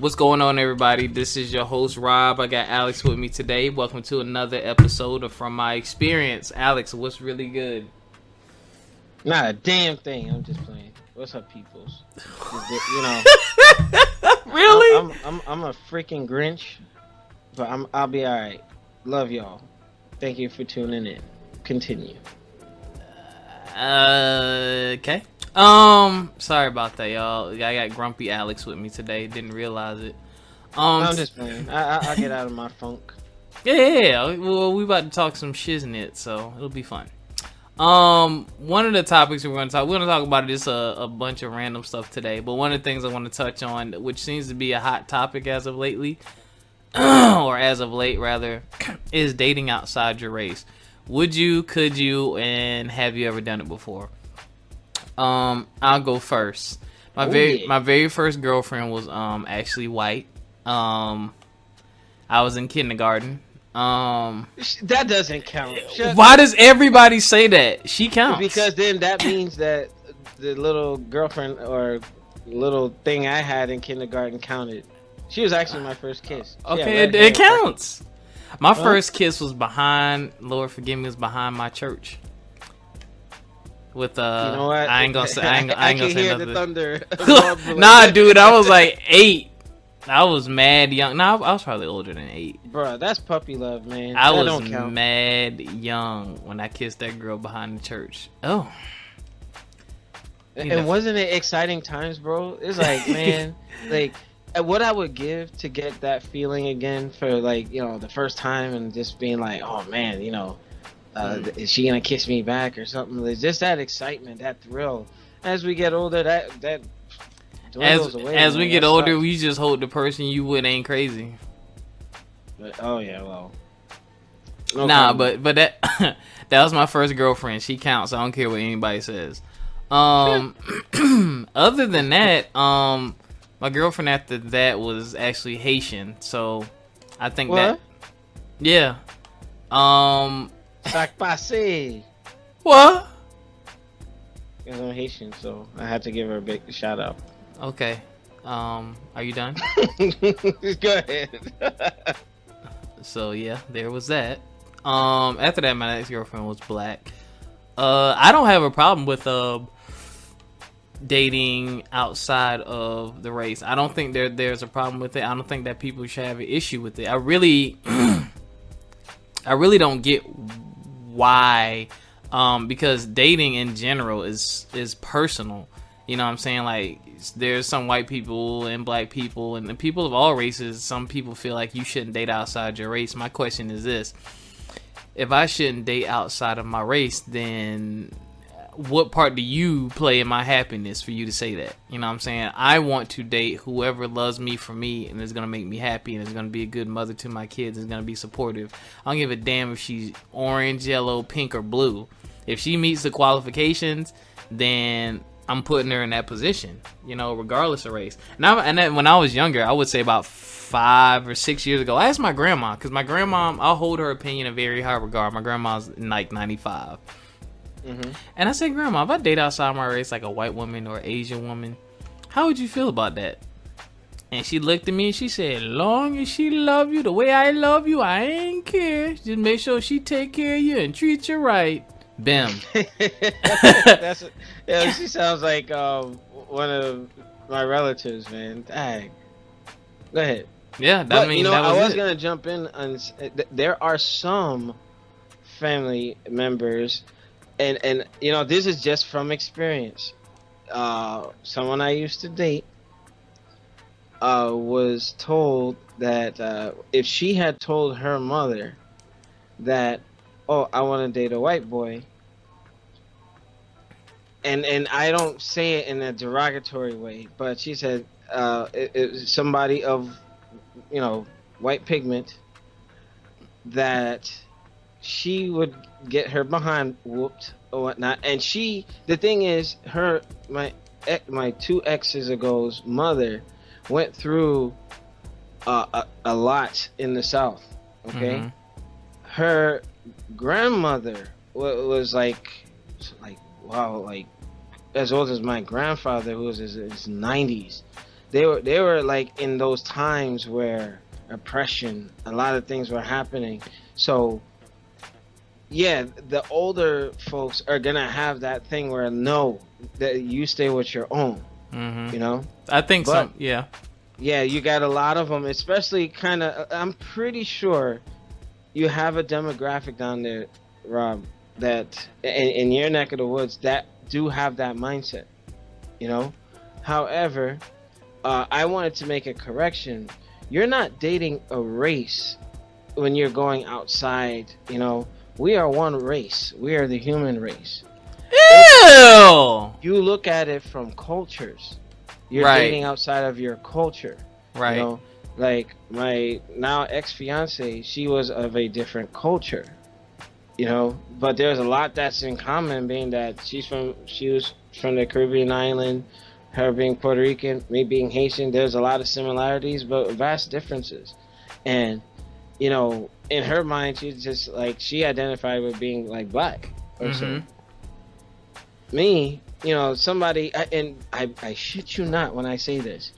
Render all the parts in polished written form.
What's going on, everybody? This is your host, Rob. I got Alex with me today. Welcome to another episode of From My Experience. Alex, what's really good? Not a damn thing. I'm just playing. What's up, peoples? You know, Really? I'm a freaking Grinch, but I'll be all right. Love y'all. Thank you for tuning in. Continue. Okay. Sorry about that, y'all. I got grumpy Alex with me today. Didn't realize it. I'm just playing. I'll get out of my funk. Yeah. Well, we about to talk some shiznit, so it'll be fun. One of the topics we're gonna talk about just a bunch of random stuff today. But one of the things I want to touch on, which seems to be a hot topic as of lately, or as of late rather, is dating outside your race. Would you, could you, and have you ever done it before? I'll go first. My very first girlfriend was actually white. I was in kindergarten. That doesn't count. Why does everybody say that? She counts. Because then that means that the little girlfriend or little thing I had in kindergarten counted. She was actually my first kiss. Okay, it counts. My first kiss was behind, Lord forgive me, was behind my church. With you know what? I ain't gonna say I ain't gonna can say hear nothing. the thunder. Nah, dude, I was like 8. I was mad young. Nah, I was probably older than 8. Bro, that's puppy love, man. I that was don't count. mad young when I kissed that girl behind the church. Oh. And wasn't it exciting times, bro? It's like, man, like what I would give to get that feeling again for, like, you know, the first time and just being like, oh man, you know, is she gonna kiss me back or something? It's just that excitement, that thrill. As we get older, that dwindles away. As we get older, sucks. we just hope the person you with ain't crazy. But, oh yeah, well. But that that was my first girlfriend. She counts. I don't care what anybody says. Other than that, my girlfriend after that was actually Haitian. So I think what? Yeah. Sac passé. What? Because I'm Haitian, so I had to give her a big shout out. Okay. Are you done? Go ahead. So yeah, there was that. After that, my next girlfriend was black. I don't have a problem with dating outside of the race. I don't think there's a problem with it. I don't think that people should have an issue with it. I really don't get why, because dating in general is personal. You know what I'm saying? Like, there's some white people and black people and the people of all races. Some people feel like you shouldn't date outside your race. My question is this: if I shouldn't date outside of my race, then what part do you play in my happiness for you to say that? You know what I'm saying? I want to date whoever loves me for me and is going to make me happy and is going to be a good mother to my kids and is going to be supportive. I don't give a damn if she's orange, yellow, pink, or blue. If she meets the qualifications, then I'm putting her in that position, you know, regardless of race. And then when I was younger, I would say about 5 or 6 years ago, I asked my grandma, because my grandma, I'll hold her opinion in very high regard. My grandma's like 95. Mm-hmm. And I said, Grandma, if I date outside my race, like a white woman or Asian woman, how would you feel about that? And she looked at me and she said, long as she love you the way I love you, I ain't care. Just make sure she take care of you and treat you right. Bam. She sounds like one of my relatives, man. Dang. Go ahead. Yeah, but, you know, I was gonna jump in and there are some family members, and you know, this is just from experience. Someone I used to date was told that if she had told her mother that, oh, I want to date a white boy, and I don't say it in a derogatory way, but she said somebody of, you know, white pigment, that she would get her behind whooped or whatnot. And the thing is, my 2 exes ago's mother went through a lot in the South. Okay, Mm-hmm. Her grandmother was like wow, like as old as my grandfather, who was in his 90s. They were like in those times where oppression, a lot of things were happening. So yeah, the older folks are gonna have that thing where no, that you stay with your own, Mm-hmm. you know. I think But some. Yeah. yeah, you got a lot of them, especially kind of. I'm pretty sure you have a demographic down there, Rob, that in your neck of the woods that do have that mindset, you know. However, I wanted to make a correction. You're not dating a race when you're going outside, you know. We are one race. We are the human race. Ew. You look at it from cultures. You're Right. dating outside of your culture. You Right. know, like my now ex fiance, she was of a different culture. You know, but there's a lot that's in common, being that she was from the Caribbean island, her being Puerto Rican, me being Haitian. There's a lot of similarities, but vast differences. And you know, in her mind, she's just like she identified with being like black or so. Mm-hmm. Me, you know, somebody, and I shit you not when I say this.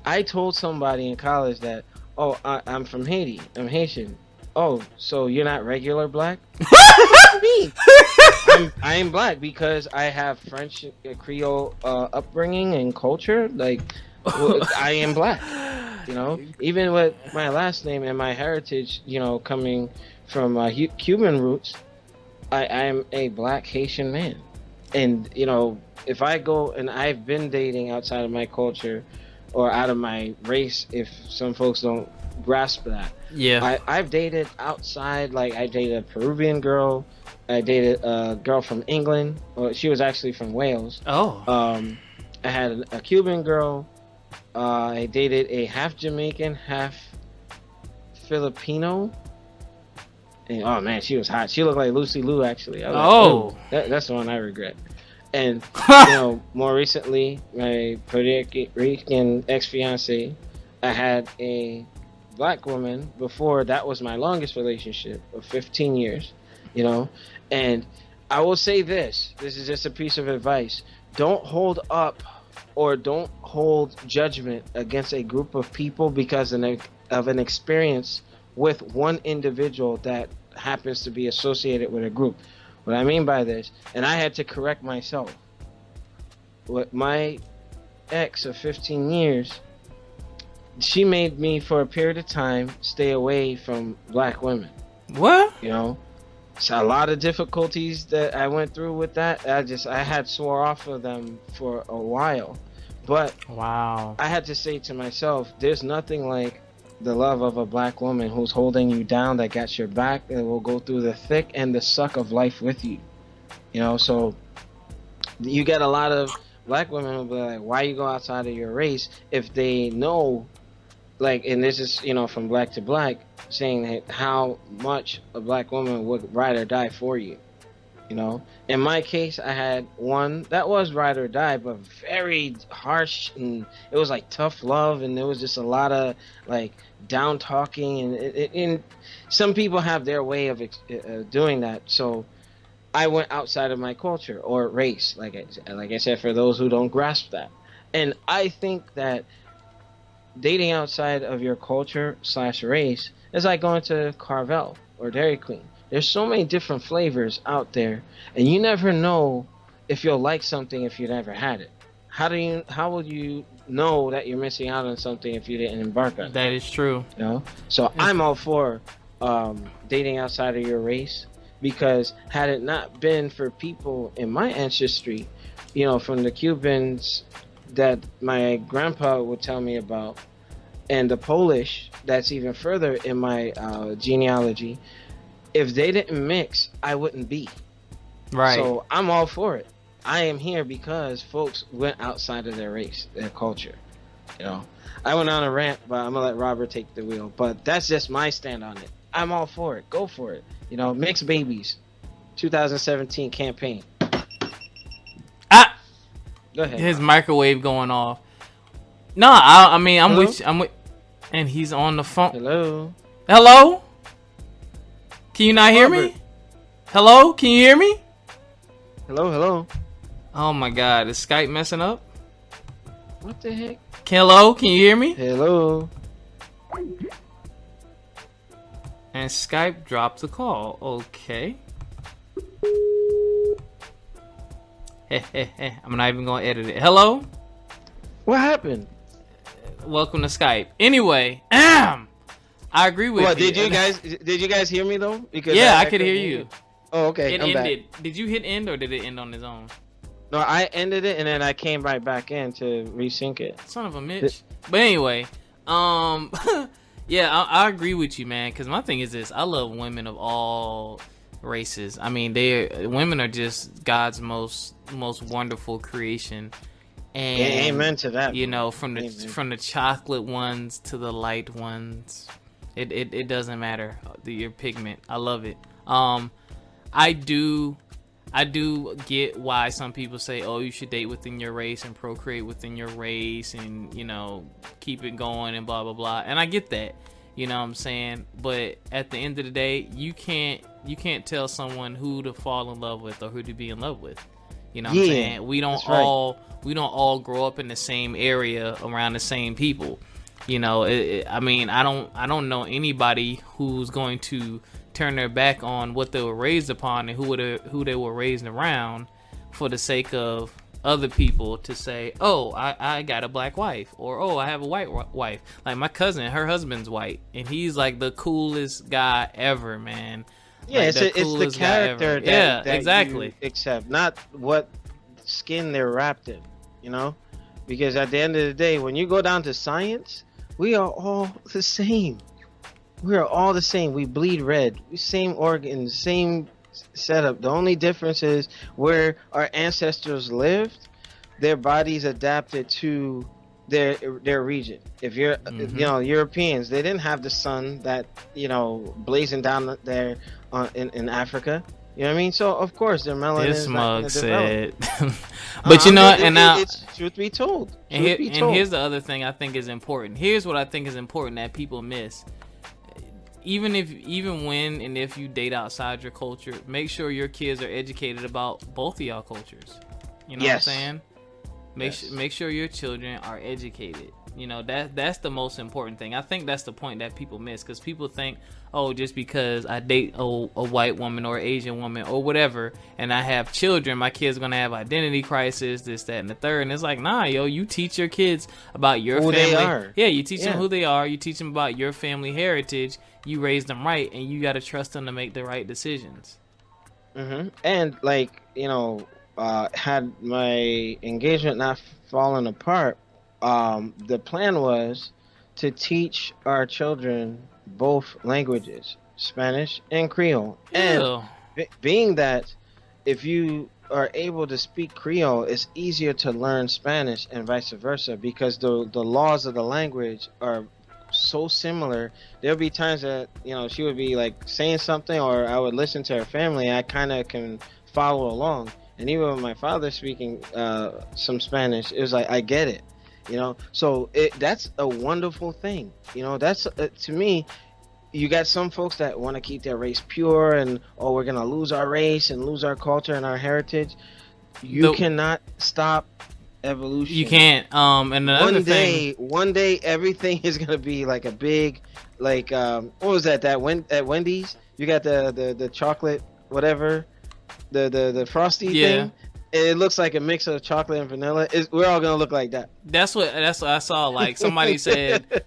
I told somebody in college that, oh, I'm from Haiti. I'm Haitian. Oh, so you're not regular black? What do you mean? I am black because I have French Creole upbringing and culture. Like, I am black. You know, even with my last name and my heritage, you know, coming from Cuban roots, I am a black Haitian man. And you know, if I go and I've been dating outside of my culture or out of my race, if some folks don't grasp that, Yeah. I've dated outside. Like I dated a Peruvian girl, I dated a girl from England. Well, she was actually from Wales. Oh. I had a Cuban girl. I dated a half Jamaican, half Filipino. And, oh man, she was hot. She looked like Lucy Liu, actually. I was Oh. like, that's the one I regret. And you know, more recently, my Puerto Rican ex-fiance, I had a black woman before. That was my longest relationship of 15 years. You know, and I will say this. This is just a piece of advice. Don't hold up or don't hold judgment against a group of people because of an experience with one individual that happens to be associated with a group. What I mean by this, and I had to correct myself. What my ex of 15 years, she made me for a period of time stay away from black women. What? You know, so a lot of difficulties that I went through with that. I had swore off of them for a while, but Wow. I had to say to myself, there's nothing like the love of a black woman who's holding you down, that got your back, and will go through the thick and the suck of life with you. You know, so you get a lot of black women who be like, why you go outside of your race if they know, like, and this is, you know, from black to black, saying that how much a black woman would ride or die for you. You know, in my case, I had one that was ride or die, but very harsh, and it was like tough love, and there was just a lot of like down talking, and some people have their way of doing that. So I went outside of my culture or race, like I said, for those who don't grasp that. And I think that dating outside of your culture / race is like going to Carvel or Dairy Queen. There's so many different flavors out there, and you never know if you'll like something if you never had it. How will you know that you're missing out on something if you didn't embark on it? That is true. You know? So I'm all for dating outside of your race, because had it not been for people in my ancestry, you know, from the Cubans that my grandpa would tell me about, and the Polish that's even further in my genealogy, if they didn't mix, I wouldn't be. Right. So I'm all for it. I am here because folks went outside of their race, their culture. You know, I went on a rant, but I'm gonna let Robert take the wheel. But that's just my stand on it. I'm all for it. Go for it. You know, mixed babies, 2017 campaign. Ah, Go ahead. his microwave going off. No, I mean I'm Hello? with you. I'm with, and he's on the phone. Hello. Hello? Can you not hear me? Robert. Hello? Can you hear me? Hello. Oh my God, is Skype messing up? What the heck? Hello, can you hear me? Hello. And Skype dropped the call. Okay. I'm not even gonna edit it. Hello? What happened? Welcome to Skype. Anyway, I agree with you. Did you guys hear me though? Because I could hear you. Oh, okay. It I'm ended. back. Did you hit end or did it end on its own? No, I ended it and then I came right back in to resync it. Son of a Mitch. But anyway, yeah, I agree with you, man. Because my thing is this: I love women of all races. I mean, women are just God's most wonderful creation. And amen to that. You know, from the chocolate ones to the light ones, it doesn't matter your pigment. I love it. I do get why some people say, oh, you should date within your race and procreate within your race and, you know, keep it going and blah, blah, blah. And I get that, you know what I'm saying? But at the end of the day, you can't tell someone who to fall in love with or who to be in love with. You know what I'm saying? We don't all grow up in the same area around the same people. You know, I mean, I don't know anybody who's going to turn their back on what they were raised upon and who they were raised around for the sake of other people to say, oh, I got a black wife, or oh, I have a white wife. Like my cousin, her husband's white, and he's like the coolest guy ever, man. Yeah, like it's the character that exactly. You accept, not what skin they're wrapped in, you know? Because at the end of the day, when you go down to science, we are all the same. We are all the same. We bleed red. Same organs, same setup. The only difference is where our ancestors lived, their bodies adapted to their region. If you're, you know, Europeans, they didn't have the sun that, you know, blazing down there in Africa. You know what I mean? So of course their melanin is not going to develop. But you know, and now it's truth be told. And here's the other thing I think is important. Here's what I think is important that people miss. Even when and if you date outside your culture, make sure your kids are educated about both of y'all cultures. You know what I'm saying? Make sure your children are educated. You know, that's the most important thing. I think that's the point that people miss, because people think, oh, just because I date a white woman or Asian woman or whatever, and I have children, my kids are gonna have identity crisis, this, that, and the third. And it's like, nah, yo, you teach your kids about your family. They are. Yeah, you teach them who they are. You teach them about your family heritage. You raise them right, and you gotta trust them to make the right decisions. And like, you know, had my engagement not fallen apart, the plan was to teach our children both languages, Spanish and Creole. And being that if you are able to speak Creole, it's easier to learn Spanish and vice versa, because the laws of the language are so similar. There'll be times that, you know, she would be like saying something, or I would listen to her family, I kind of can follow along. And even with my father speaking some Spanish, it was like, I get it, you know? So that's a wonderful thing. You know, that's, to me, you got some folks that want to keep their race pure and, oh, we're going to lose our race and lose our culture and our heritage. You cannot stop evolution. You can't. And another one day, everything is going to be like a big, like, what was that? At Wendy's, you got the chocolate, whatever, the frosty thing. It looks like a mix of chocolate and vanilla. We're all gonna look like that. That's what I saw. Like somebody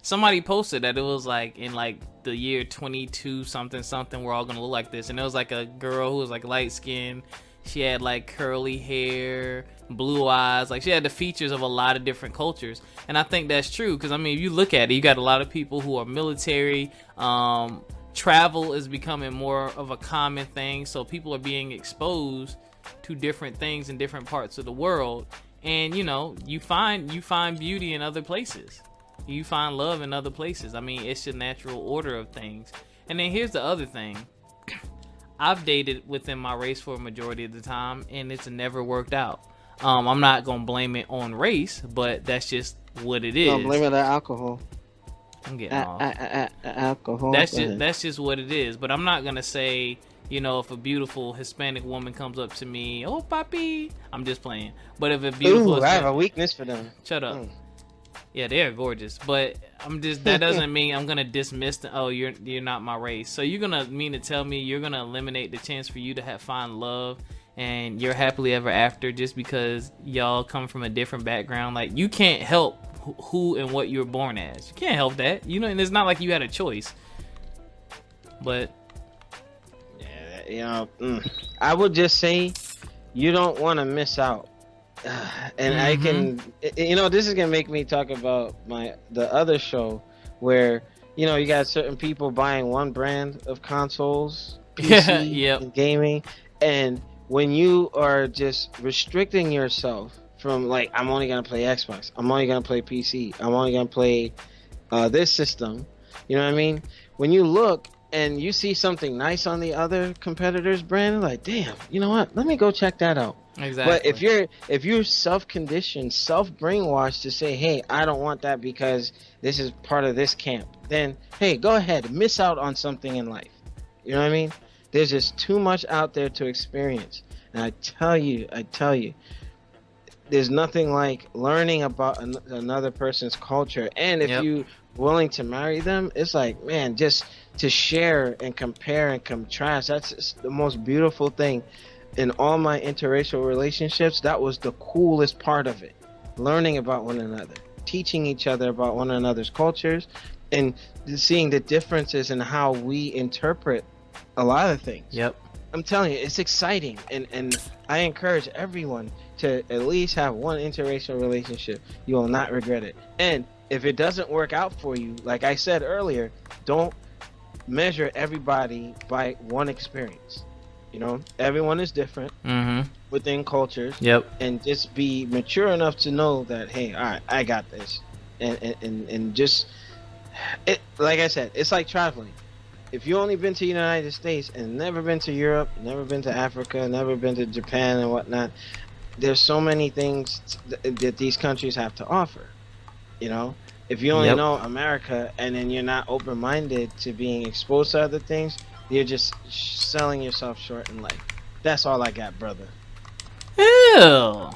somebody posted that it was like in like the year 22 something, we're all gonna look like this. And it was like a girl who was like light skinned. She had like curly hair, blue eyes. Like she had the features of a lot of different cultures. And I think that's true, because I mean, if you look at it, you got a lot of people who are military. Travel is becoming more of a common thing, so people are being exposed to different things in different parts of the world, and you know, you find beauty in other places, you find love in other places. I mean, it's the natural order of things. And then here's the other thing. I've dated within my race for a majority of the time, and it's never worked out. I'm not gonna blame it on race, but that's just what it is. Don't blame it on alcohol. I'm getting off. Alcohol. That's just what it is. But I'm not gonna say, you know, if a beautiful Hispanic woman comes up to me, oh papi, I'm just playing. But if a beautiful, I have a weakness for them. Shut up. Yeah, they're gorgeous, but I'm just that doesn't mean I'm gonna dismiss the you're not my race. So you're gonna mean to tell me you're gonna eliminate the chance for you to find love and you're happily ever after just because y'all come from a different background? Like, you can't help who and what you were born as. You can't help that, and it's not like you had a choice. But yeah, I would just say you don't want to miss out. And I can, this is gonna make me talk about the other show where you got certain people buying one brand of consoles, PC, and gaming, and when you are just restricting yourself from like, I'm only gonna play Xbox, I'm only gonna play PC, I'm only gonna play this system, you know what I mean? When you look and you see something nice on the other competitor's brand, like, damn, you know what? Let me go check that out. Exactly. But if you're self-conditioned, self-brainwashed to say, hey, I don't want that because this is part of this camp, then hey, go ahead, miss out on something in life. You know what I mean? There's just too much out there to experience. And I tell you, there's nothing like learning about another person's culture. And if you willing to marry them, it's like, man, just to share and compare and contrast, that's just the most beautiful thing. In all my interracial relationships, that was the coolest part of it. Learning about one another, teaching each other about one another's cultures, and seeing the differences in how we interpret a lot of things. Yep. I'm telling you, it's exciting, and I encourage everyone to at least have one interracial relationship. You will not regret it. And if it doesn't work out for you, like I said earlier, don't measure everybody by one experience. Everyone is different within cultures. Yep. And just be mature enough to know that, hey, all right, I got this. And just, like I said, it's like traveling. If you only been to the United States and never been to Europe, never been to Africa, never been to Japan and whatnot, there's so many things that these countries have to offer. If you only know America and then you're not open-minded to being exposed to other things, you're just selling yourself short in life. That's all I got, brother. Ew.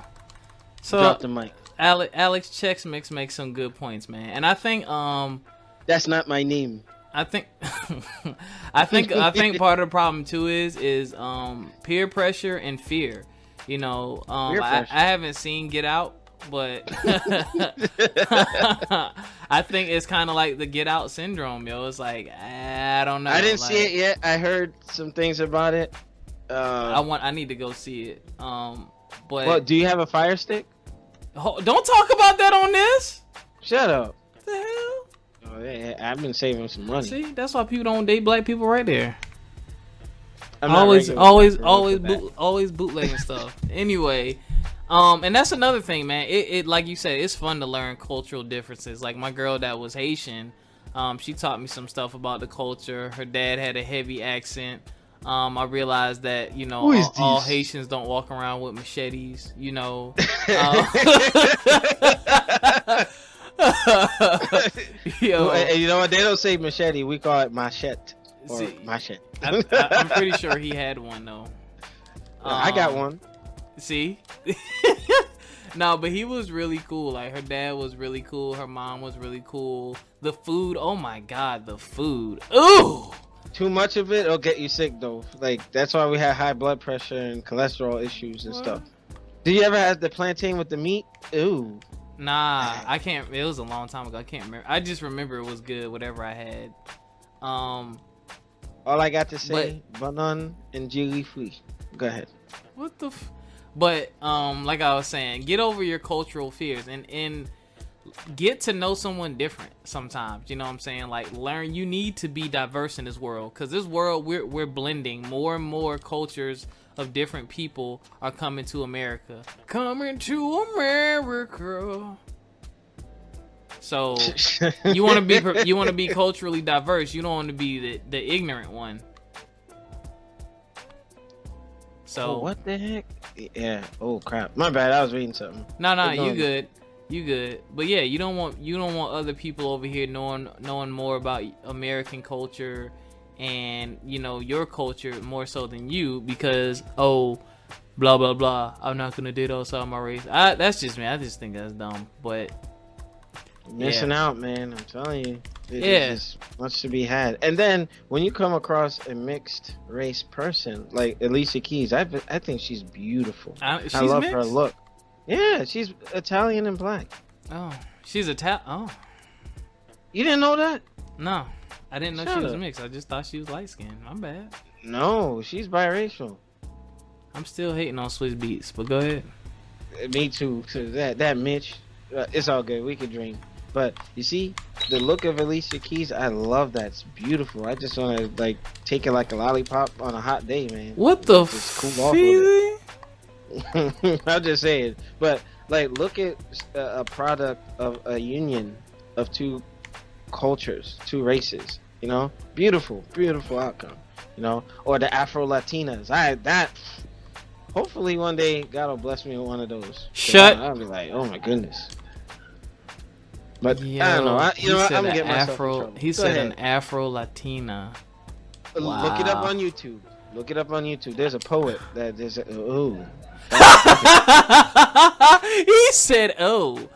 So drop the mic. Alex Chex Mix makes some good points, man. And I think that's not my name. I think I think part of the problem too is peer pressure and fear. I haven't seen Get Out, but I think it's kind of like the Get Out syndrome, yo. It's like, I don't know. I didn't see it yet. I heard some things about it. I need to go see it. But well, do you have a Fire Stick? Don't talk about that on this. Shut up. What the hell? Oh, yeah, I've been saving some money. See, that's why people don't date black people right there. Always bootlegging stuff. Anyway. And that's another thing, man. It like you said, it's fun to learn cultural differences. Like my girl that was Haitian, she taught me some stuff about the culture. Her dad had a heavy accent. I realized that all Haitians don't walk around with machetes. Yo, and you know what? They don't say machete. We call it machete or machete. I'm pretty sure he had one though. I got one. See? No, but he was really cool. Like, her dad was really cool. Her mom was really cool. The food, oh my God, the food. Ooh! Too much of it will get you sick, though. Like, that's why we have high blood pressure and cholesterol issues and stuff. Did you ever have the plantain with the meat? Ooh. Nah, I can't. It was a long time ago. I can't remember. I just remember it was good, whatever I had. All I got to say, banan and jelly free. Go ahead. What the But like I was saying, get over your cultural fears and get to know someone different sometimes. You know what I'm saying? Like, learn. You need to be diverse in this world, because this world we're blending. More and more cultures of different people are coming to America. Coming to America. So you want to be culturally diverse. You don't want to be the ignorant one. So what the heck? Yeah. Oh crap. My bad. I was reading something. No, you good. But yeah, you don't want other people over here knowing more about American culture and your culture more so than you, because blah blah blah. I'm not gonna date outside my race. That's just me. I just think that's dumb. But Missing out, man. I'm telling you. There's much to be had. And then when you come across a mixed race person like Alicia Keys, I think she's beautiful. I love mixed? her look. Yeah, she's Italian and black. Oh, she's Italian. Oh, you didn't know that? No, I didn't know she was mixed. I just thought she was light skinned. My bad. No, she's biracial. I'm still hating on Swiss Beats, but go ahead. Me too. So that Mitch, it's all good. We could dream. But you see, the look of Alicia Keys, I love that. It's beautiful. I just want to like take it like a lollipop on a hot day, man. What the feeling? I'm just saying. But like, look at a product of a union of two cultures, two races. You know, beautiful outcome. You know, or the Afro Latinas. Hopefully one day God will bless me with one of those. I'll be like, oh my goodness. But yo, I don't know. I'm gonna get myself in Afro. trouble. He said an Afro Latina. Wow. Look it up on YouTube. There's a poet that there's He said, "Oh."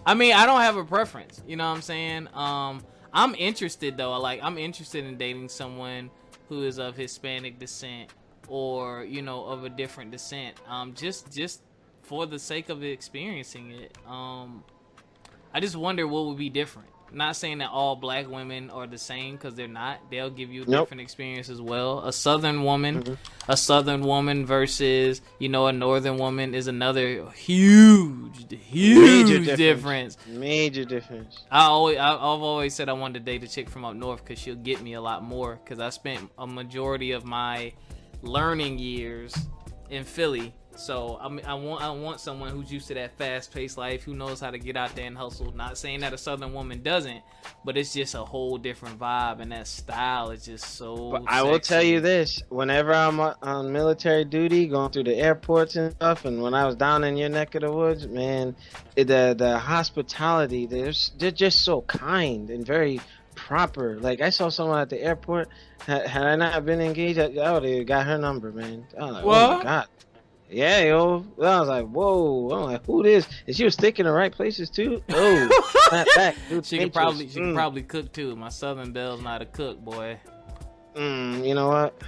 I mean, I don't have a preference. You know what I'm saying? I'm interested though. I'm interested in dating someone who is of Hispanic descent or of a different descent. Just for the sake of experiencing it. I just wonder what would be different. Not saying that all black women are the same, because they're not. They'll give you a different experience as well. A southern woman versus a northern woman is another huge difference. Major difference. I've always said I wanted to date a chick from up north because she'll get me a lot more. Because I spent a majority of my learning years in Philly. So I want someone who's used to that fast-paced life, who knows how to get out there and hustle. Not saying that a southern woman doesn't, but it's just a whole different vibe, and that style is just so But I will tell you this, whenever I'm on military duty, going through the airports and stuff, and when I was down in your neck of the woods, man, the hospitality, they're just so kind and very proper. Like, I saw someone at the airport, had I not been engaged, I would have got her number, man. I was like, what? Oh my God. Yeah, yo. I was like, whoa. I'm like, who this? And she was sticking in the right places too. Oh, not back. Dude, she can probably cook too. My Southern Belle's not a cook, boy. You know what?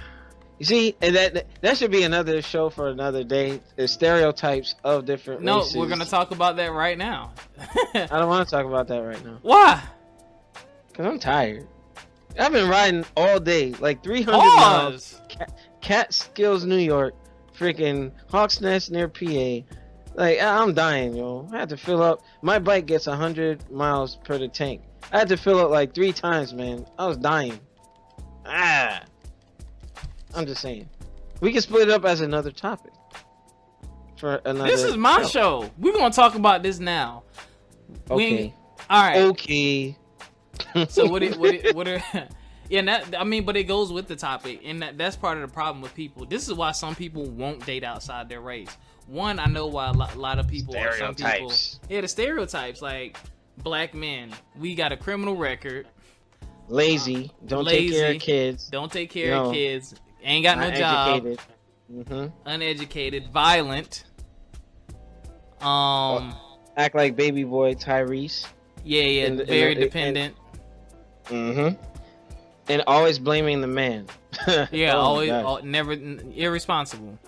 You see, and that should be another show for another day. The stereotypes of different races. No, we're gonna talk about that right now. I don't want to talk about that right now. Why? Because I'm tired. I've been riding all day, like 300 miles. Catskills, New York. Freaking Hawks Nest near PA. Like, I'm dying, yo. I had to fill up. My bike gets 100 miles per the tank. I had to fill up like 3 times, man. I was dying. I'm just saying. We can split it up as another topic. For another. This is my show. We're gonna talk about this now. Okay. All right. Okay. So what are yeah, but it goes with the topic, and that's part of the problem with people. This is why some people won't date outside their race. One, I know why a lot of people are some people. Yeah, the stereotypes, like black men, we got a criminal record. Lazy, don't take care of kids. Don't take care of kids. Ain't got no job. Uneducated, violent. Act like baby boy Tyrese. Yeah, very dependent. And always blaming the man. Yeah, never irresponsible.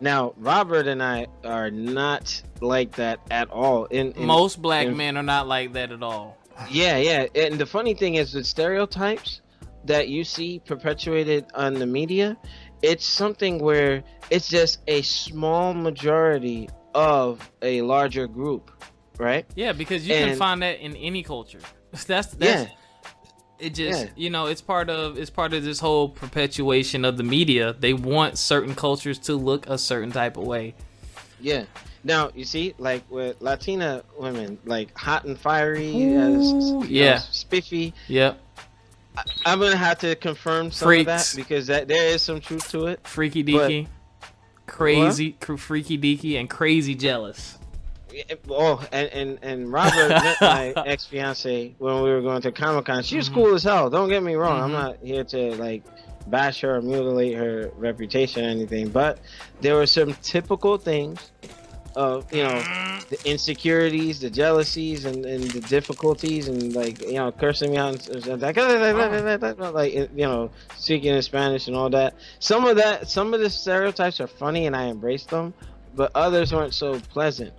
Now, Robert and I are not like that at all. Most black men are not like that at all. Yeah. And the funny thing is, the stereotypes that you see perpetuated on the media, it's something where it's just a small majority of a larger group, right? Yeah, because you can find that in any culture. That's it just it's part of this whole perpetuation of the media. They want certain cultures to look a certain type of way. Yeah. Now you see, like with Latina women, like hot and fiery, spiffy. Yep. I'm gonna have to confirm some of that, because there is some truth to it. Freaky deaky, crazy, freaky deaky, and crazy jealous. Oh, and Robert met my ex-fiance when we were going to Comic-Con. She was cool as hell. Don't get me wrong. I'm not here to like bash her or mutilate her reputation or anything. But there were some typical things of, you know, the insecurities, the jealousies, and the difficulties, and like, you know, cursing me out and like, you know, speaking in Spanish and all that. Some of the stereotypes are funny, and I embrace them, but others weren't so pleasant.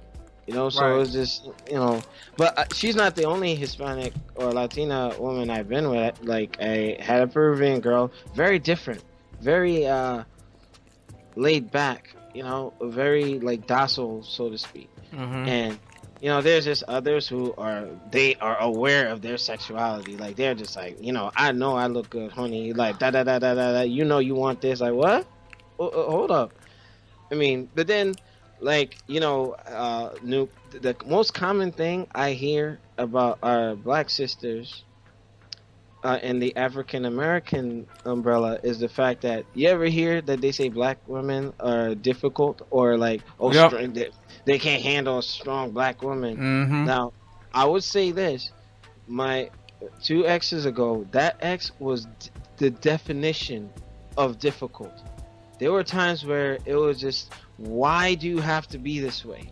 You know, so it Right. was just, you know, but she's not the only Hispanic or Latina woman I've been with. Like, I had a Peruvian girl, very different, very laid back, you know, very like docile, so to speak. Mm-hmm. And you know, there's just others who are, they are aware of their sexuality. Like, they're just like, you know I look good, honey. Like, da da da da da da. You know you want this. Like, what? Hold up. I mean, but then, like, you know, the most common thing I hear about our black sisters in the African American umbrella is the fact that, you ever hear that they say black women are difficult, or like, oh, Yep. they can't handle a strong black woman. Mm-hmm. Now, I would say this: my 2 exes ago, that ex was the definition of difficult. There were times where it was just, why do you have to be this way?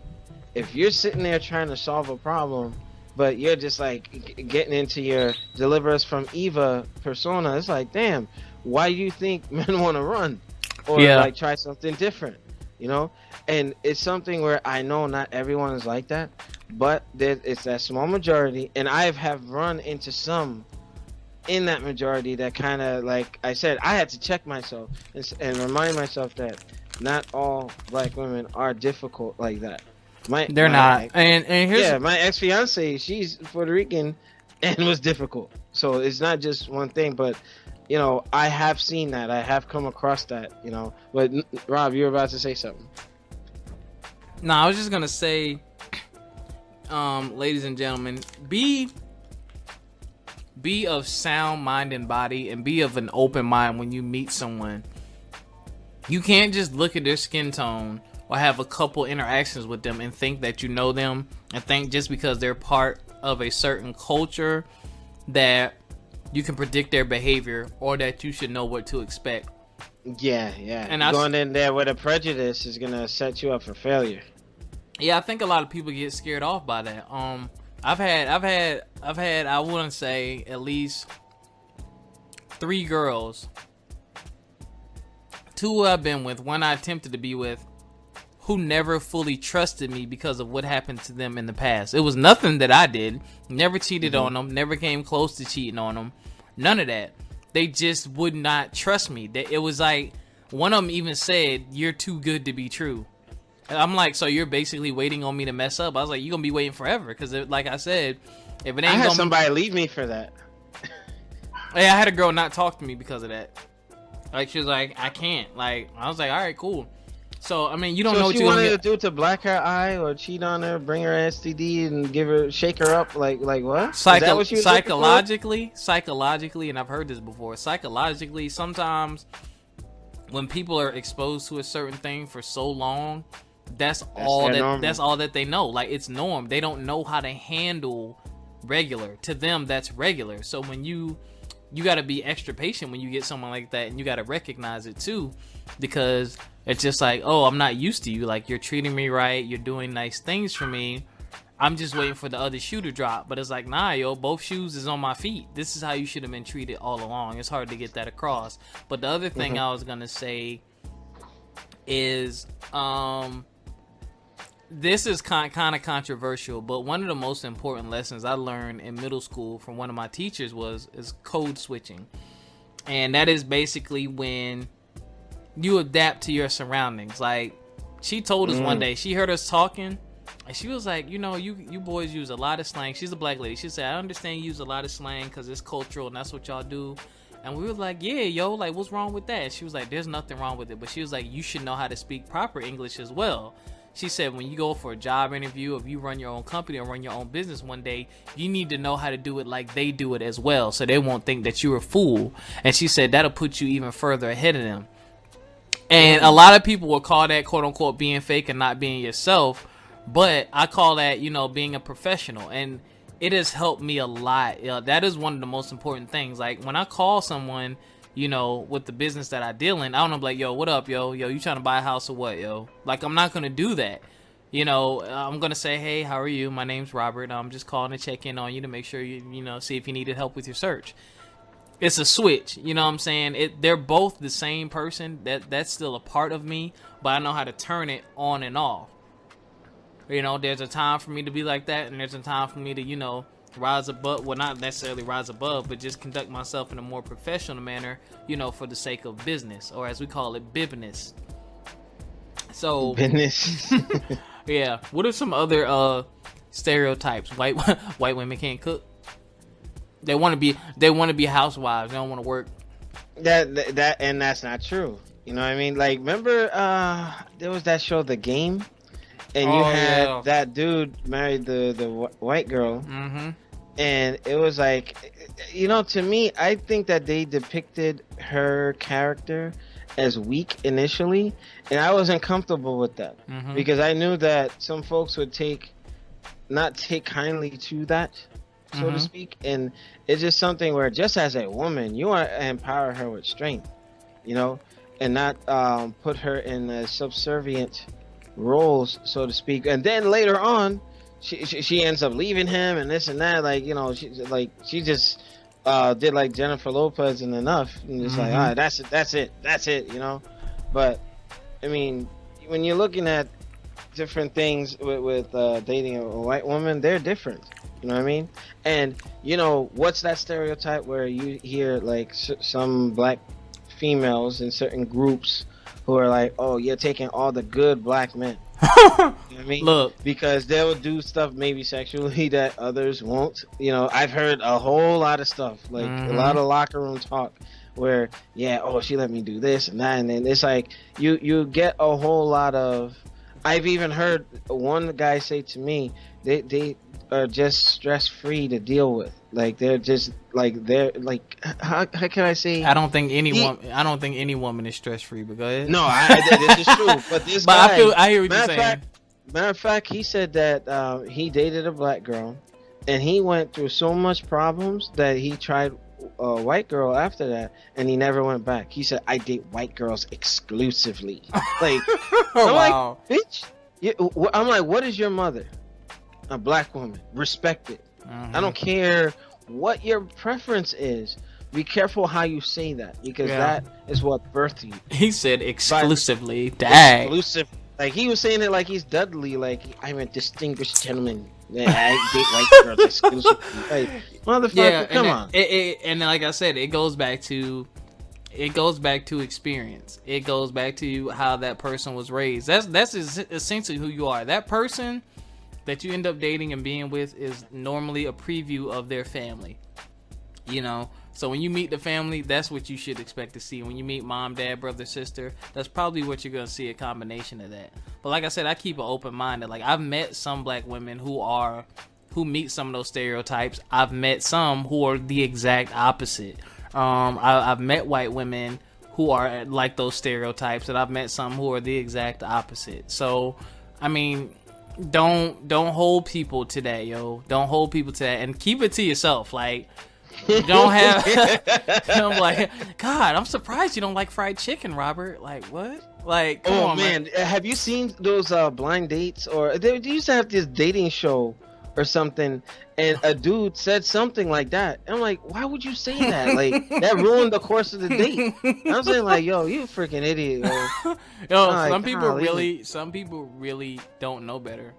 If you're sitting there trying to solve a problem, but you're just like getting into your deliver us from Eva persona, it's like, damn, why do you think men want to run or Yeah. like try something different? You know, and it's something where I know not everyone is like that, but it's that small majority, and I have run into some in that majority that kind of, like I said, I had to check myself and remind myself that not all black women are difficult like that. They're not. And here's Yeah, my ex fiance, she's Puerto Rican and was difficult. So it's not just one thing, but you know, I have seen that. I have come across that, you know. But Rob, you were about to say something. No, I was just gonna say, ladies and gentlemen, be of sound mind and body, and be of an open mind when you meet someone. You can't just look at their skin tone or have a couple interactions with them and think that you know them, and think just because they're part of a certain culture that you can predict their behavior, or that you should know what to expect. Yeah. And going in there with a prejudice is gonna set you up for failure. Yeah, I think a lot of people get scared off by that. I've had I wouldn't say at least 3 girls, 2 I've been with, 1 I attempted to be with, who never fully trusted me because of what happened to them in the past. It was nothing that I did. Never cheated on them. Never came close to cheating on them. None of that. They just would not trust me. It was like, one of them even said, "You're too good to be true." And I'm like, so you're basically waiting on me to mess up? I was like, you're going to be waiting forever. Because like I said, if it ain't I had gonna... somebody leave me for that. Yeah, I had a girl not talk to me because of that. Like, she was like, I can't. Like, I was like, all right, cool. So, I mean, you don't know what you you're wanted gonna to do, to black her eye or cheat on her, bring her STD, and shake her up, like what? Is that what you was looking for? Psychologically, and I've heard this before. Psychologically, sometimes when people are exposed to a certain thing for so long, that's all that they know. Like, it's norm. They don't know how to handle regular. To them, that's regular. So when you got to be extra patient when you get someone like that, and you got to recognize it too, because it's just like, oh, I'm not used to you. Like, you're treating me right. You're doing nice things for me. I'm just waiting for the other shoe to drop. But it's like, nah, yo, both shoes is on my feet. This is how you should have been treated all along. It's hard to get that across. But the other thing I was going to say is, this is kind of controversial, but one of the most important lessons I learned in middle school from one of my teachers is code switching. And that is basically when you adapt to your surroundings. Like, she told us one day, she heard us talking, and she was like, you know, you boys use a lot of slang. She's a black lady. She said, I understand you use a lot of slang because it's cultural and that's what y'all do. And we were like, yeah, yo, like, what's wrong with that? She was like, there's nothing wrong with it. But she was like, you should know how to speak proper English as well. She said, when you go for a job interview, if you run your own company or run your own business one day, you need to know how to do it like they do it as well, so they won't think that you're a fool. And she said that'll put you even further ahead of them. And a lot of people will call that, quote unquote, being fake and not being yourself. But I call that, you know, being a professional. And it has helped me a lot. That is one of the most important things. Like, when I call someone, you know, with the business that I deal in, I don't know, like, yo, what up, yo, you trying to buy a house or what, yo? Like, I'm not going to do that. You know, I'm gonna say, hey, how are you? My name's Robert. I'm just calling to check in on you to make sure see if you needed help with your search. It's a switch, you know what I'm saying? They're both the same person. That's still a part of me, but I know how to turn it on and off. You know, there's a time for me to be like that, and there's a time for me to, rise above. Well, not necessarily rise above, but just conduct myself in a more professional manner, for the sake of business, or as we call it, business. So, business. Yeah. What are some other stereotypes? White women can't cook. They want to be housewives. They don't want to work. That and that's not true. You know what I mean? Like, remember there was that show The Game, and you had that dude married the white girl. Mm-hmm. And it was like, to me, I think that they depicted her character as weak initially, and I wasn't comfortable with that because I knew that some folks would not take kindly to that, so to speak, and it's just something where just as a woman, you want to empower her with strength, and not put her in subservient roles, so to speak. And then later on, she ends up leaving him and this and that, she just did like Jennifer Lopez and enough, and it's like, all right, that's it. But I mean, when you're looking at different things with dating a white woman, they're different. You know what I mean? And what's that stereotype where you hear like some black females in certain groups who are like, oh, you're taking all the good black men. You know what I mean? Look, because they'll do stuff maybe sexually that others won't. I've heard a whole lot of stuff, like a lot of locker room talk where, she let me do this and that, and then it's like you get a whole lot of. I've even heard one guy say to me, they are just stress free to deal with. Like they're just like how can I say? I don't think any woman is stress free. But go ahead. No, this is true. But this guy, I hear what you're saying. Matter of fact, he said that he dated a black girl, and he went through so much problems that he tried a white girl after that, and he never went back. He said, "I date white girls exclusively." Like, I'm wow. like, bitch. I'm like, what is your mother? A black woman. Respect it. I don't care what your preference is. Be careful how you say that, because that is what birthed you. He said exclusively. Dang. Exclusive. Like, he was saying it like he's Dudley. Like, I'm a distinguished gentleman. Yeah, I date white girls exclusively. Like, motherfucker, come on. And like I said, it goes back to experience. It goes back to how that person was raised. That's essentially who you are. That person that you end up dating and being with is normally a preview of their family. So when you meet the family, that's what you should expect to see. When you meet mom, dad, brother, sister, that's probably what you're going to see, a combination of that. But like I said, I keep an open mind. Like, I've met some black women who meet some of those stereotypes. I've met some who are the exact opposite. I've met white women who are like those stereotypes, and I've met some who are the exact opposite. So, I mean, don't hold people to that, yo. Don't hold people to that, and keep it to yourself. Like, don't have. I'm like, God, I'm surprised you don't like fried chicken, Robert. Like, what? Like, come on, man. Have you seen those blind dates? Or they used to have this dating show or something, and a dude said something like that. And I'm like, why would you say that? Like, that ruined the course of the date. I'm saying, like, yo, you a freaking idiot. Yo, some people really don't know better.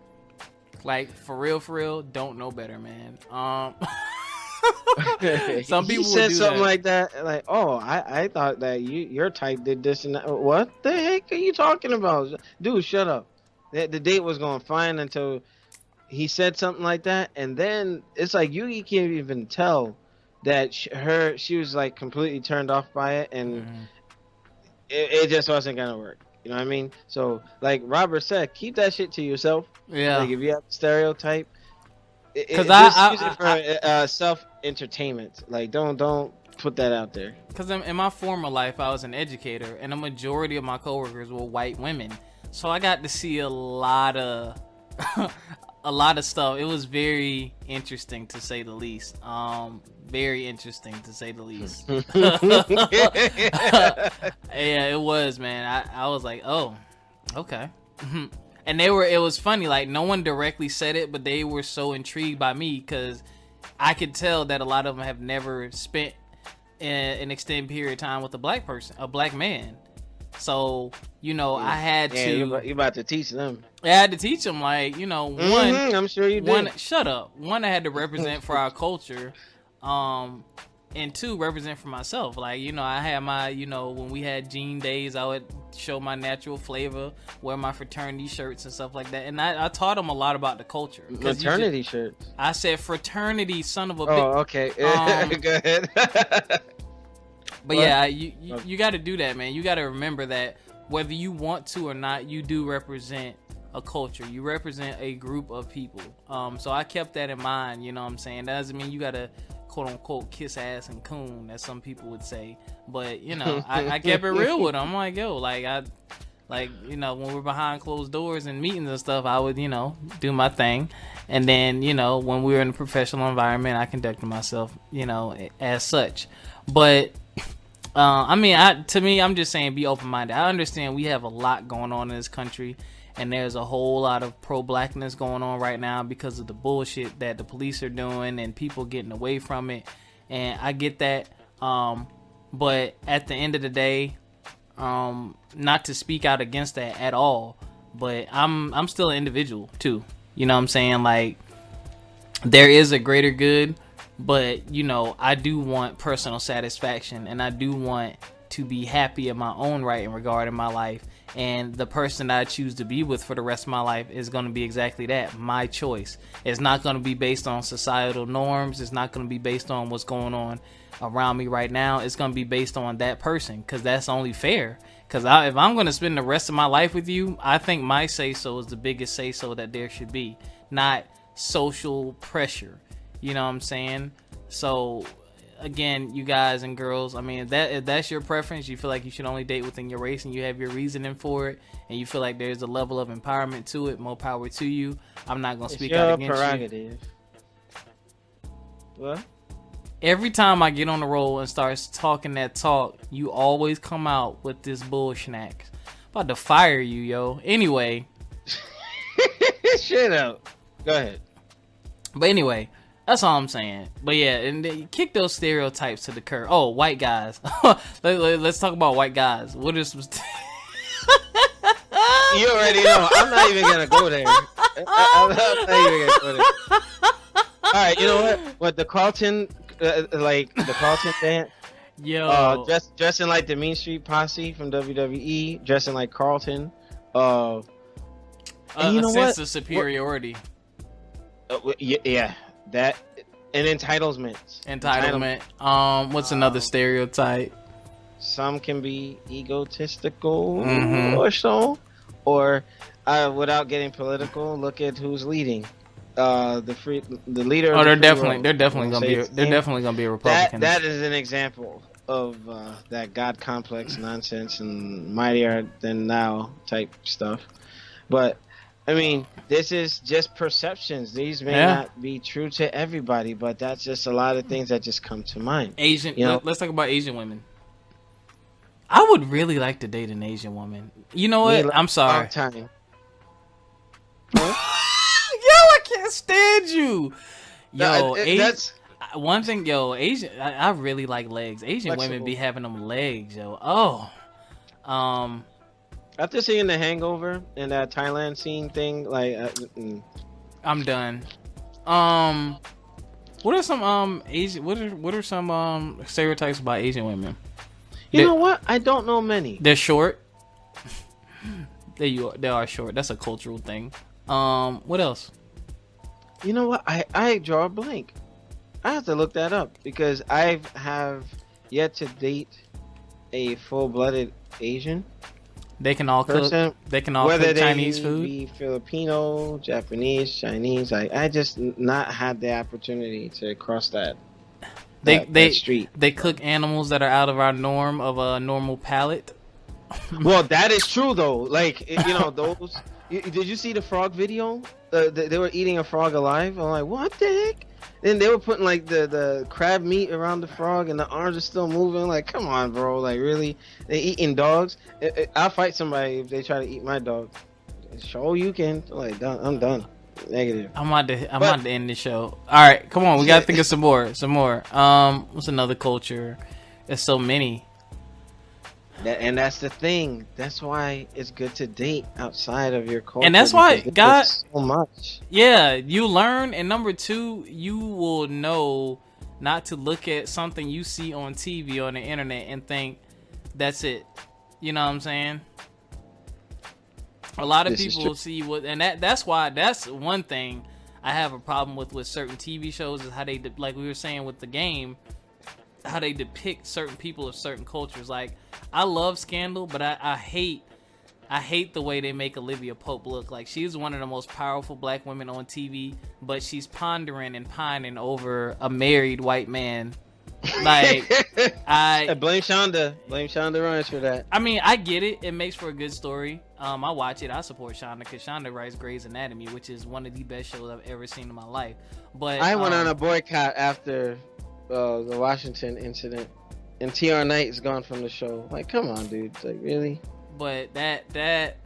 Like, for real, don't know better, man. Some people said something like that, like, oh, I thought that your type did this and that. What the heck are you talking about, dude? Shut up. The date was going fine until he said something like that, and then it's like you can't even tell that she was like completely turned off by it, and it just wasn't gonna work. You know what I mean? So, like Robert said, keep that shit to yourself. Yeah. Like, if you have a stereotype, because use it for self entertainment. Like, don't put that out there. Because in my former life, I was an educator, and a majority of my coworkers were white women, so I got to see a lot of stuff. It was very interesting, to say the least. Very interesting, to say the least. Yeah, it was, man. I was like, oh, okay. And it was funny, like no one directly said it, but they were so intrigued by me because I could tell that a lot of them have never spent an extended period of time with a black person, a black man. So, I had to. You about to teach them. I had to teach them, like, one. I'm sure you did. Shut up. One, I had to represent for our culture. And two, represent for myself. Like, I had my, when we had jean days, I would show my natural flavor, wear my fraternity shirts and stuff like that. And I taught them a lot about the culture. Fraternity shirts? I said fraternity, son of a bitch. Oh, okay. Go ahead. But yeah, you got to do that, man. You got to remember that whether you want to or not, you do represent a culture. You represent a group of people. So I kept that in mind, you know what I'm saying? That doesn't mean you got to quote unquote kiss ass and coon, as some people would say, but I kept it real with them. I'm like, yo, when we're behind closed doors and meetings and stuff, I would do my thing, and then when we were in a professional environment, I conducted myself as such. But to me, I'm just saying, be open-minded. I understand we have a lot going on in this country, and there's a whole lot of pro-blackness going on right now because of the bullshit that the police are doing and people getting away from it. And I get that. But at the end of the day, not to speak out against that at all, but I'm still an individual too. You know what I'm saying? Like, there is a greater good, but I do want personal satisfaction, and I do want to be happy in my own right in regard in my life. And the person that I choose to be with for the rest of my life is going to be exactly that, my choice. It's not going to be based on societal norms. It's not going to be based on what's going on around me right now. It's going to be based on that person, because that's only fair. Because if I'm going to spend the rest of my life with you, I think my say-so is the biggest say-so that there should be, not social pressure. You know what I'm saying? So, again, you guys and girls, I mean, if that's your preference, you feel like you should only date within your race and you have your reasoning for it, and you feel like there's a level of empowerment to it, more power to you. I'm not going to speak out against prerogative. What? Every time I get on the roll and start talking that talk, you always come out with this bullshit. I'm about to fire you, yo. Anyway. Shut up. Go ahead. But anyway, that's all I'm saying. But yeah, and they kick those stereotypes to the curb. Oh, white guys. Let's talk about white guys. What is? You already know. I'm not even gonna go there. I'm not even gonna go there. All right, you know what? What the Carlton, the Carlton dance? Yo, dressing like the Mean Street Posse from WWE, dressing like Carlton. And you know sense what? of superiority. Yeah, that and entitlement. What's another stereotype? Some can be egotistical Mm-hmm. or so, or without getting political, look at who's leading. The leader. Oh, they're definitely gonna be a Republican. That is an example of that God complex nonsense and mightier than thou type stuff. But I mean, this is just perceptions. These may not be true to everybody, but that's just a lot of things that just come to mind. Let's talk about Asian women. I would really like to date an Asian woman. You know what? I'm sorry. Time. I can't stand you. Yo, that's one thing. Yo, Asian. I really like legs. Asian flexible. women be having them legs, yo. Oh, after seeing The Hangover and that Thailand scene thing, like, I'm done. What are some Asian? What are some stereotypes about Asian women? You know what? I don't know many. They're short. They are short. That's a cultural thing. What else? You know what? I draw a blank. I have to look that up because I have yet to date a full-blooded Asian. They can all person, cook. They can all whether cook Chinese they food. Be Filipino, Japanese, Chinese. I just not had the opportunity to cross that street. They cook animals that are out of our norm of a normal palate. Well, that is true though. Like, you know, those. Did you see the frog video? They were eating a frog alive. I'm like, what the heck? Then they were putting like the crab meat around the frog, and the arms are still moving. Like, come on, bro. Like, really? They eating dogs? I'll fight somebody if they try to eat my dog. show you can. Like, done. I'm done. Negative. I'm about to end the show. All right, come on. We gotta think of some more. What's another culture? There's so many. And that's the thing. That's why it's good to date outside of your culture. And that's why God, so much. Yeah, you learn. And number two, you will know not to look at something you see on TV on the internet and think that's it. You know what I'm saying? A lot of people see what, and that's why that's one thing I have a problem with certain TV shows is how they, like we were saying with the game, how they depict certain people of certain cultures. Like, I love Scandal, but I hate the way they make Olivia Pope look. Like, she's one of the most powerful black women on TV, but she's pondering and pining over a married white man. Like, I blame Shonda Rhimes for that. I mean, I get it. It makes for a good story. I watch it. I support Shonda because Shonda writes Grey's Anatomy, which is one of the best shows I've ever seen in my life. But I went on a boycott after the Washington incident, and TR Knight is gone from the show. Like, come on, dude. Like, really? But that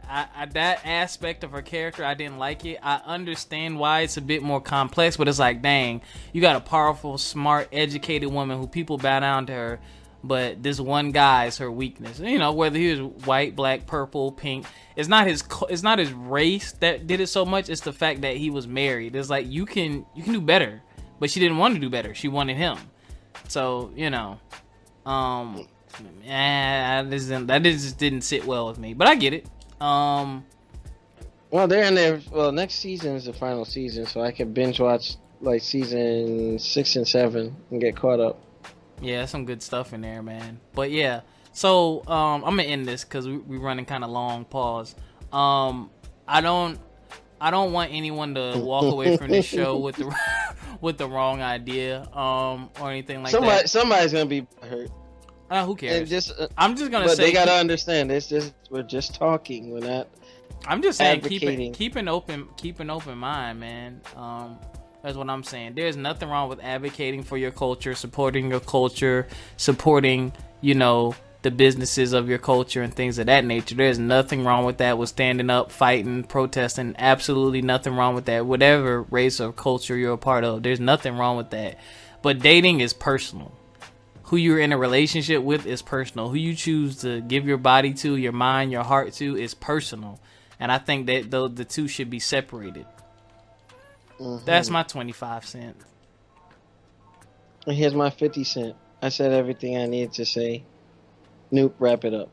aspect of her character, I didn't like it. I understand why it's a bit more complex, but it's like, dang, you got a powerful, smart, educated woman who people bow down to her, but this one guy is her weakness. You know, whether he was white, black, purple, pink, it's not his race that did it so much. It's the fact that he was married. It's like, you can do better, but she didn't want to do better. She wanted him. So, you know, that just didn't sit well with me, but I get it. Well, they're in there. Well, next season is the final season, so I can binge watch like season 6 and 7 and get caught up. Yeah, some good stuff in there, man. But yeah, so I'm gonna end this because we're running kind of long. Pause. I don't want anyone to walk away from this show with the wrong idea or anything like that. Somebody's gonna be hurt. Who cares? I'm just gonna say, they gotta understand. We're just talking. We're not. I'm just saying, advocating. keep an open mind, man. That's what I'm saying. There's nothing wrong with advocating for your culture, supporting your culture, supporting, you know, the businesses of your culture and things of that nature. There's nothing wrong with that, with standing up, fighting, protesting. Absolutely nothing wrong with that. Whatever race or culture you're a part of, there's nothing wrong with that. But dating is personal. Who you're in a relationship with is personal. Who you choose to give your body to, your mind, your heart to is personal. And I think that the two should be separated. Mm-hmm. That's my 25 cents. And here's my 50 cents. I said everything I needed to say. Nope, wrap it up.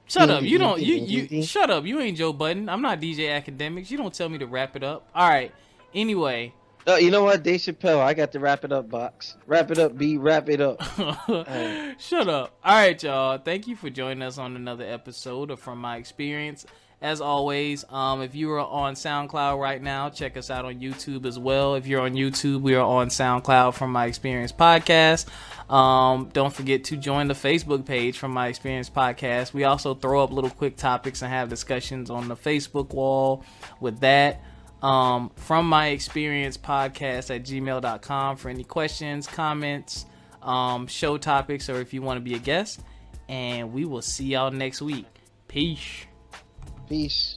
Shut up. You don't you shut up. You ain't Joe Budden. I'm not DJ Academics. You don't tell me to wrap it up. All right. Anyway. You know what? Dave Chappelle, I got the wrap it up box. Wrap it up, B. Wrap it up. Right. Shut up. All right, y'all. Thank you for joining us on another episode of From My Experience. As always, if you are on SoundCloud right now, check us out on YouTube as well. If you're on YouTube, we are on SoundCloud From My Experience Podcast. Don't forget to join the Facebook page From My Experience Podcast. We also throw up little quick topics and have discussions on the Facebook wall with that. From My Experience Podcast at gmail.com for any questions, comments, show topics, or if you want to be a guest. And we will see y'all next week. Peace. Peace.